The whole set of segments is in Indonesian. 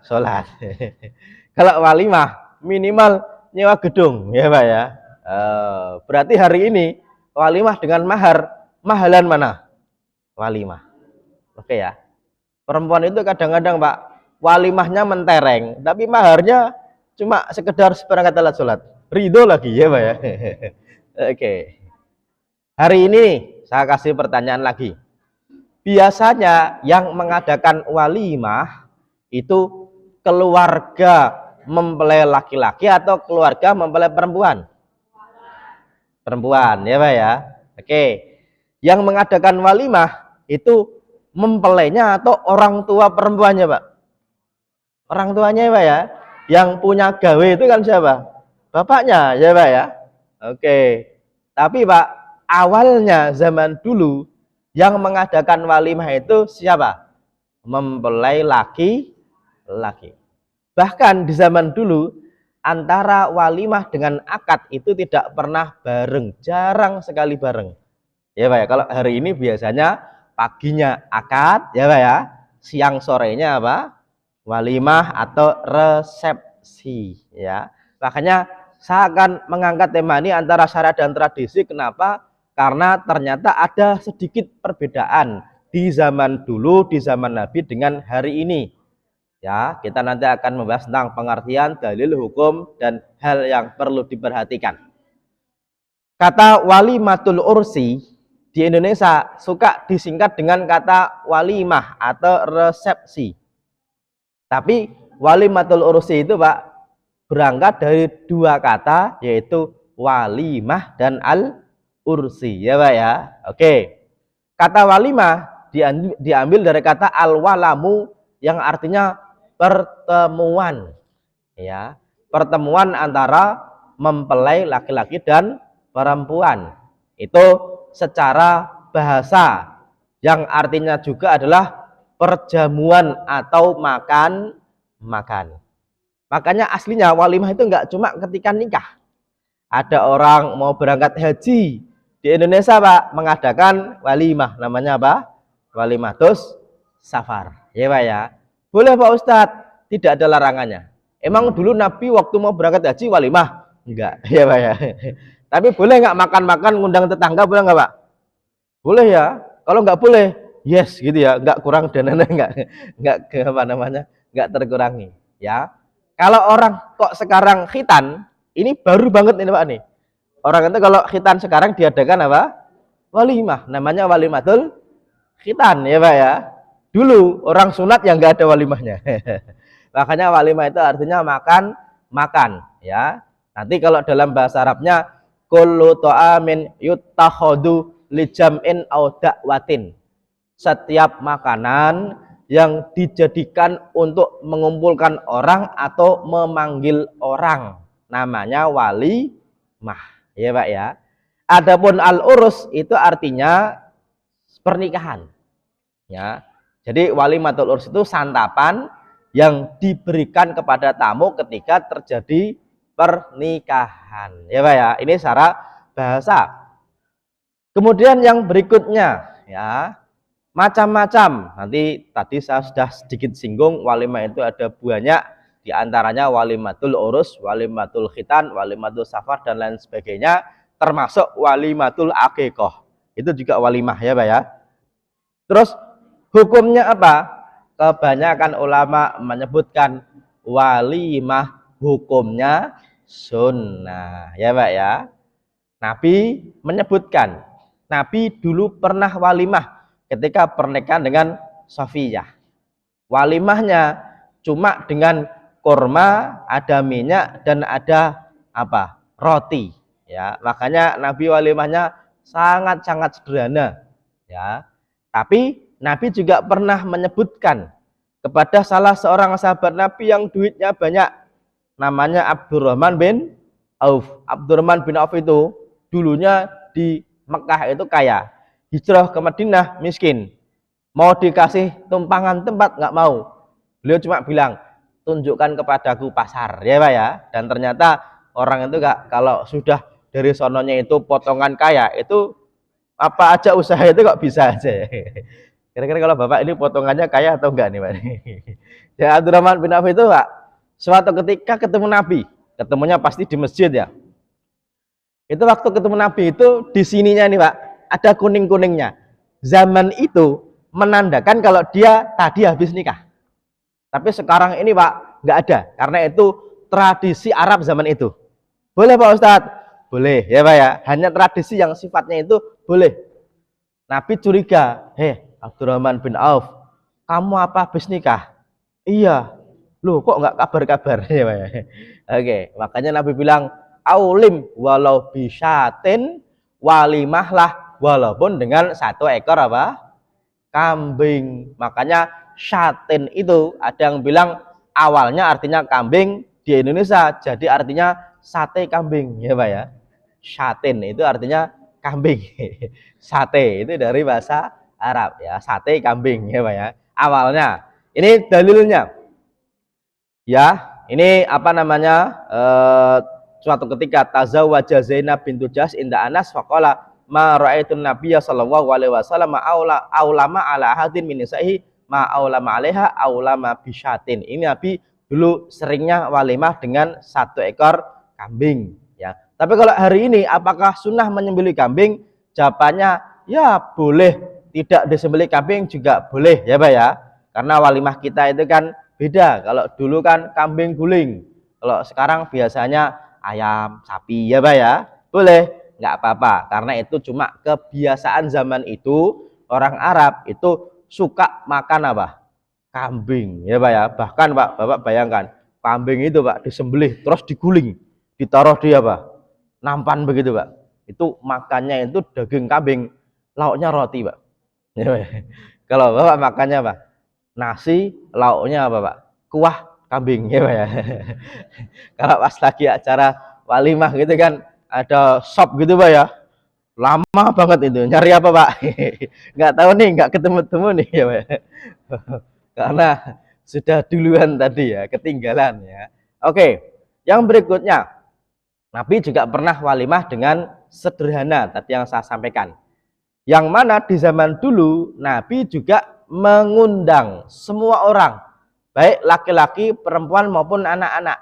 sholat. Kalau walimah minimal nyewa gedung, ya Pak ya. Berarti hari ini walimah dengan mahalan mana? Walimah. Oke ya. Perempuan itu kadang-kadang Pak, walimahnya mentereng, tapi maharnya cuma sekedar seperangkat alat sholat. Ridho lagi ya Pak ya. Oke. Hari ini saya kasih pertanyaan lagi. Biasanya yang mengadakan walimah itu keluarga mempelai laki-laki atau keluarga mempelai perempuan? Perempuan ya Pak ya. Oke. Yang mengadakan walimah itu mempelainya atau orang tua perempuannya Pak? Orang tuanya ya Pak ya. Yang punya gawe itu kan siapa? Bapaknya ya Pak ya. Oke. Tapi Pak, awalnya zaman dulu yang mengadakan walimah itu siapa? Mempelai laki-laki. Bahkan di zaman dulu antara walimah dengan akad itu tidak pernah bareng, jarang sekali bareng. Ya Pak ya, kalau hari ini biasanya paginya akad ya Pak ya, siang sorenya apa? Walimah atau resepsi ya. Makanya saya akan mengangkat tema ini antara syariat dan tradisi. Kenapa? Karena ternyata ada sedikit perbedaan di zaman dulu, di zaman Nabi dengan hari ini. Ya, kita nanti akan membahas tentang pengertian, dalil, hukum, dan hal yang perlu diperhatikan. Kata walimatul ursi di Indonesia suka disingkat dengan kata walimah atau resepsi. Tapi walimatul ursi itu Pak berangkat dari dua kata, yaitu walimah dan al-ursi ya Pak ya. Oke. Kata walimah diambil dari kata al-walamu yang artinya pertemuan. Ya, pertemuan antara mempelai laki-laki dan perempuan. Itu secara bahasa yang artinya juga adalah perjamuan atau makan. Makanya aslinya walimah itu enggak cuma ketika nikah. Ada orang mau berangkat haji di Indonesia Pak mengadakan walimah, namanya apa? Walimatus safar. Ya Pak ya. Boleh Pak Ustadz, tidak ada larangannya. Emang dulu Nabi waktu mau berangkat haji walimah? Enggak, ya Pak ya. Tapi boleh nggak makan-makan ngundang tetangga, boleh nggak Pak? Boleh ya. Kalau nggak boleh, yes gitu ya, nggak kurang dananya, nggak apa namanya, nggak terkurangi. Ya. Kalau orang kok sekarang khitan, ini baru banget ini Pak nih. Orang itu kalau khitan sekarang diadakan apa? Walimah, namanya walimatul khitan ya Pak ya. Dulu orang sunat yang nggak ada walimahnya. Makanya walimah itu artinya makan ya. Nanti kalau dalam bahasa Arabnya kullu ta'amin yuttakhadu li jam'in aw da'watin. Setiap makanan yang dijadikan untuk mengumpulkan orang atau memanggil orang namanya walimah ya Pak ya. Adapun al-urus itu artinya pernikahan ya. Jadi walimatul urus itu santapan yang diberikan kepada tamu ketika terjadi pernikahan ya Pak ya. Ini secara bahasa. Kemudian yang berikutnya ya, macam-macam. Nanti tadi saya sudah sedikit singgung, walimah itu ada banyak, diantaranya walimatul urus, walimatul khitan, walimatul safar dan lain sebagainya, termasuk walimatul aqiqah. Itu juga walimah ya Pak ya. Terus hukumnya apa? Kebanyakan ulama menyebutkan walimah hukumnya sunnah ya Pak ya. Nabi menyebutkan, Nabi dulu pernah walimah ketika pernikahan dengan Safiyah. Walimahnya cuma dengan kurma, ada minyak dan ada apa? Roti. Ya, makanya Nabi walimahnya sangat-sangat sederhana. Ya, tapi Nabi juga pernah menyebutkan kepada salah seorang sahabat Nabi yang duitnya banyak, namanya Abdurrahman bin Auf. Abdurrahman bin Auf itu dulunya di Mekah itu kaya, hijrah ke Madinah miskin, mau dikasih tumpangan tempat nggak mau. Beliau cuma bilang, tunjukkan kepadaku pasar ya Pak ya. Dan ternyata orang itu gak, kalau sudah dari sononya itu potongan kaya, itu apa aja usaha itu kok bisa aja. Kira-kira kalau Bapak ini potongannya kaya atau enggak nih Pak? Ya Abdurrahman bin Auf itu Pak, suatu ketika ketemu Nabi, ketemunya pasti di masjid ya. Itu waktu ketemu Nabi itu di sininya nih Pak, ada kuning-kuningnya. Zaman itu menandakan kalau dia tadi habis nikah. Tapi sekarang ini Pak, nggak ada. Karena itu tradisi Arab zaman itu. Boleh Pak Ustadz? Boleh ya Pak ya. Hanya tradisi yang sifatnya itu boleh. Nabi curiga, Abdurrahman bin Auf, kamu apa habis nikah? Iya. Loh kok nggak kabar-kabar ya Pak ya. Oke, makanya Nabi bilang, aulim walau bisyatin, walimahlah walaupun dengan 1 ekor apa? Kambing. Makanya syatin itu ada yang bilang awalnya artinya kambing di Indonesia jadi artinya sate kambing ya Pak ya. Syatin itu artinya kambing. Sate itu dari bahasa Arab ya, sate kambing ya Pak ya. Awalnya. Ini dalilnya. Ya, ini apa namanya? Suatu ketika tazawwaja Zainab bintu Jahsy inda Anas faqala ma ra'aitun nabiyya sallallahu alaihi wasallam aulama ala hadin min nisa'i ma aulama 'alaiha aulama bisyatin. Ini Nabi dulu seringnya walimah dengan 1 ekor kambing ya. Tapi kalau hari ini apakah sunnah menyembelih kambing? Jawabannya ya boleh, tidak disembelih kambing juga boleh ya Pak ya. Karena walimah kita itu kan beda. Kalau dulu kan kambing guling. Kalau sekarang biasanya ayam, sapi ya Pak ya. Boleh, nggak apa-apa. Karena itu cuma kebiasaan zaman itu. Orang Arab itu suka makan apa? Kambing ya Pak ya. Bahkan Pak, Bapak bayangkan kambing itu Pak disembelih terus diguling, ditaruh di apa? Nampan begitu Pak. Itu makannya itu daging kambing, lauknya roti Pak. Ya, Pak. Kalau Bapak makannya Pak nasi, lauknya apa Pak? Kuah kambing ya Pak ya. Kalau pas lagi acara walimah gitu kan ada sop gitu Pak ya. Lama banget itu. Nyari apa Pak? Nggak tahu nih, nggak ketemu-temu nih ya Pak. Karena sudah duluan tadi ya, ketinggalan ya. Oke, yang berikutnya. Nabi juga pernah walimah dengan sederhana tadi yang saya sampaikan. Yang mana di zaman dulu Nabi juga mengundang semua orang, baik laki-laki, perempuan maupun anak-anak.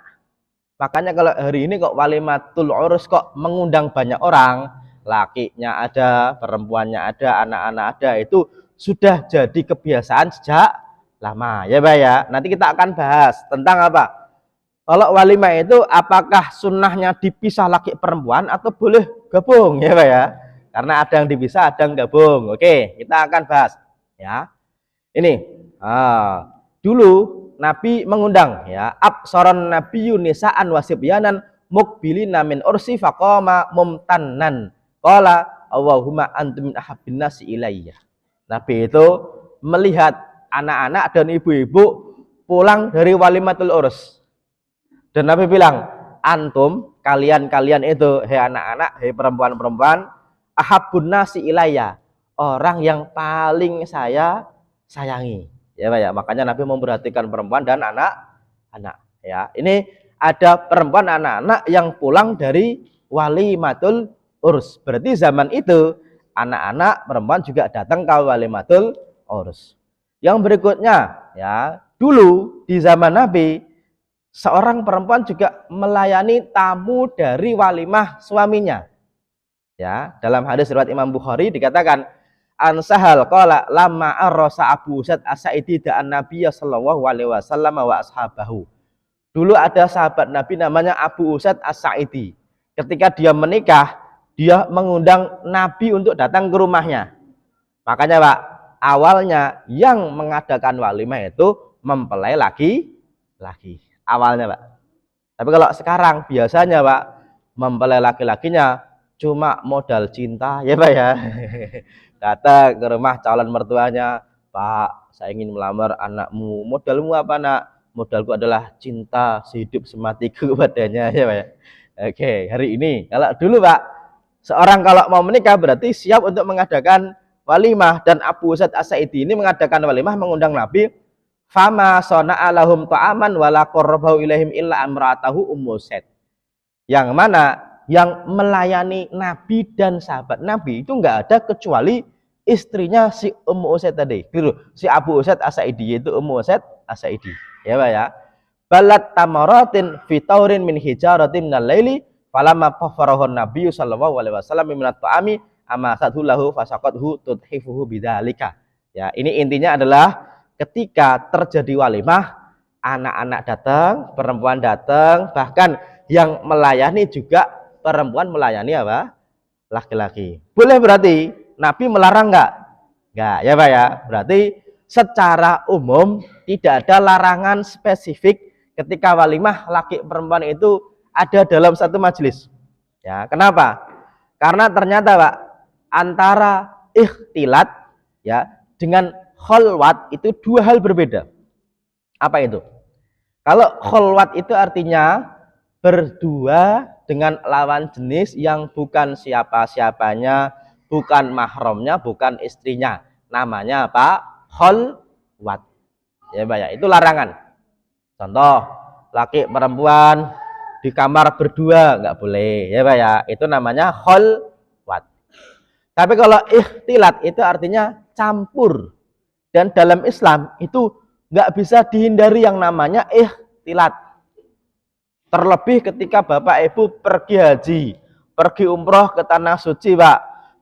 Makanya kalau hari ini kok walimatul urus kok mengundang banyak orang, lakinya ada, perempuannya ada, anak-anak ada, itu sudah jadi kebiasaan sejak lama ya Pak ya. Nanti kita akan bahas tentang apa? Kalau walimah itu apakah sunnahnya dipisah laki perempuan atau boleh gabung ya Pak ya? Karena ada yang dipisah, ada yang gabung. Oke, kita akan bahas ya. Ini dulu Nabi mengundang ya, absaron nabiyyu nisa'an wasibyanan mukbilina min ursi faqama mumtannan. Qala Allahumma antum min ahabbin nasi ilayya. Nabi itu melihat anak-anak dan ibu-ibu pulang dari walimatul urus. Dan Nabi bilang, antum, kalian-kalian itu, hei anak-anak, hei perempuan-perempuan, ahabbun nasi ilayya, orang yang paling saya sayangi. Ya Pak ya, makanya Nabi memperhatikan perempuan dan anak-anak. Ya, ini ada perempuan anak-anak yang pulang dari walimatul urus. Berarti zaman itu anak-anak perempuan juga datang ke walimatul urus. Yang berikutnya, ya, dulu di zaman Nabi seorang perempuan juga melayani tamu dari walimah suaminya. Ya, dalam hadis riwayat Imam Bukhari dikatakan an Sahal qala lamma arrasa Abu Usaid As-Sa'idi da'an Nabiyya sallallahu alaihi wasallam wa ashabahu. Dulu ada sahabat Nabi namanya Abu Usaid As-Sa'idi. Ketika dia menikah, dia mengundang Nabi untuk datang ke rumahnya. Makanya Pak, awalnya yang mengadakan walimah itu mempelai laki. Awalnya Pak. Tapi kalau sekarang biasanya Pak, mempelai laki-lakinya cuma modal cinta ya Pak ya. Datang ke rumah calon mertuanya, Pak, saya ingin melamar anakmu. Modalmu apa nak? Modalku adalah cinta sehidup sematiku kepadanya ya Pak ya. Oke, hari ini kalau dulu Pak, seorang kalau mau menikah berarti siap untuk mengadakan walimah, dan Abu Usaid As-Sa'idi ini mengadakan walimah mengundang Nabi. Fama sona'a lahum ta'aman wala qarrabahu ilaihim illa amra'atahu Ummu Said. Yang mana yang melayani Nabi dan sahabat Nabi itu enggak ada kecuali istrinya si Ummu Usaid tadi. Keliru. Si Abu Usaid As-Sa'idi, yaitu Ummu Usaid As-Sa'idi. Ya Pak ya. Balat tamaratin fitaurin min hijaratin minal laili falamma fafarahun nabiyyu sallallahu alaihi wasallam minat ta'ami amasathu lahu fasaqathu tudhifuhu bidzalika. Ya, ini intinya adalah ketika terjadi walimah, anak-anak datang, perempuan datang, bahkan yang melayani juga perempuan melayani apa? Laki-laki. Boleh berarti Nabi melarang enggak? Enggak, ya Pak ya. Berarti secara umum tidak ada larangan spesifik ketika walimah laki perempuan itu ada dalam satu majelis. Ya, kenapa? Karena ternyata Pak, antara ikhtilat ya dengan kholwat itu dua hal berbeda. Apa itu? Kalau kholwat itu artinya berdua dengan lawan jenis yang bukan siapa-siapanya, bukan mahramnya, bukan istrinya. Namanya apa? Kholwat. Ya Pak ya, itu larangan. Contoh, laki perempuan di kamar berdua nggak boleh, ya Pak ya. Itu namanya kholwat. Tapi kalau ikhtilat itu artinya campur. Dan dalam Islam itu nggak bisa dihindari yang namanya ikhtilat. Terlebih ketika Bapak Ibu pergi haji, pergi umroh ke tanah suci Pak,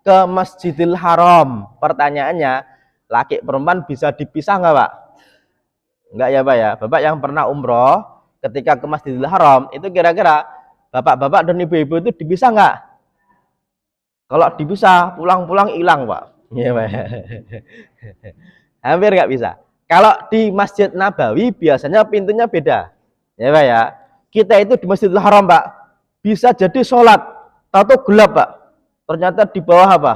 ke Masjidil Haram. Pertanyaannya, laki perempuan bisa dipisah nggak Pak? Enggak ya Pak ya. Bapak yang pernah umroh ketika ke Masjidil Haram itu kira-kira bapak-bapak dan ibu-ibu itu dipisah enggak? Kalau dipisah pulang-pulang hilang Pak. Ya Pak ya. Hampir enggak bisa. Kalau di Masjid Nabawi biasanya pintunya beda. Ya Pak ya. Kita itu di Masjidil Haram Pak bisa jadi sholat tahu gelap Pak. Ternyata di bawah apa?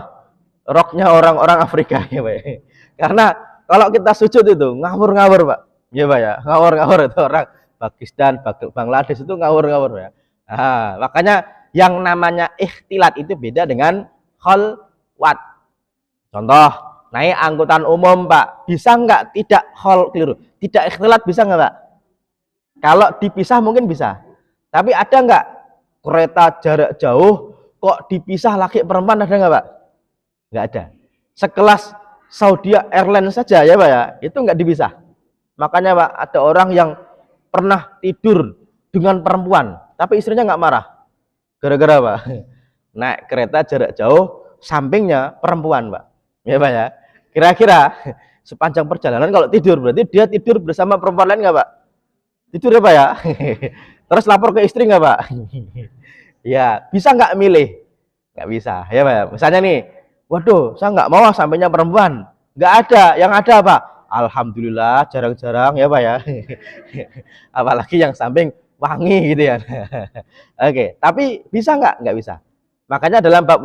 Roknya orang-orang Afrika ya Pak. Karena kalau kita sujud itu ngawur-ngawur Pak. Ya Pak ya, ngawur-ngawur itu orang Pakistan, Bangladesh itu ngawur-ngawur ya. Nah, makanya yang namanya ikhtilat itu beda dengan kholwat. Contoh, naik angkutan umum Pak, bisa nggak tidak keliru, tidak ikhtilat bisa nggak Pak? Kalau dipisah mungkin bisa, tapi ada nggak kereta jarak jauh kok dipisah laki perempuan, ada nggak Pak? Nggak ada. Sekelas Saudi Airlines saja ya Pak ya, itu nggak dipisah. Makanya Pak, ada orang yang pernah tidur dengan perempuan, tapi istrinya nggak marah. Gara-gara Pak, naik kereta jarak jauh, sampingnya perempuan Pak. Ya Pak ya. Kira-kira sepanjang perjalanan kalau tidur, berarti dia tidur bersama perempuan lain nggak Pak? Tidur ya Pak ya. Terus lapor ke istri nggak Pak? Ya, bisa nggak milih? Nggak bisa, ya Pak ya. Misalnya nih, waduh, saya nggak mau sampingnya perempuan. Nggak ada, yang ada apa? Alhamdulillah jarang-jarang ya Pak ya. Apalagi yang samping wangi gitu ya. Oke, tapi bisa nggak? Nggak bisa. Makanya dalam bab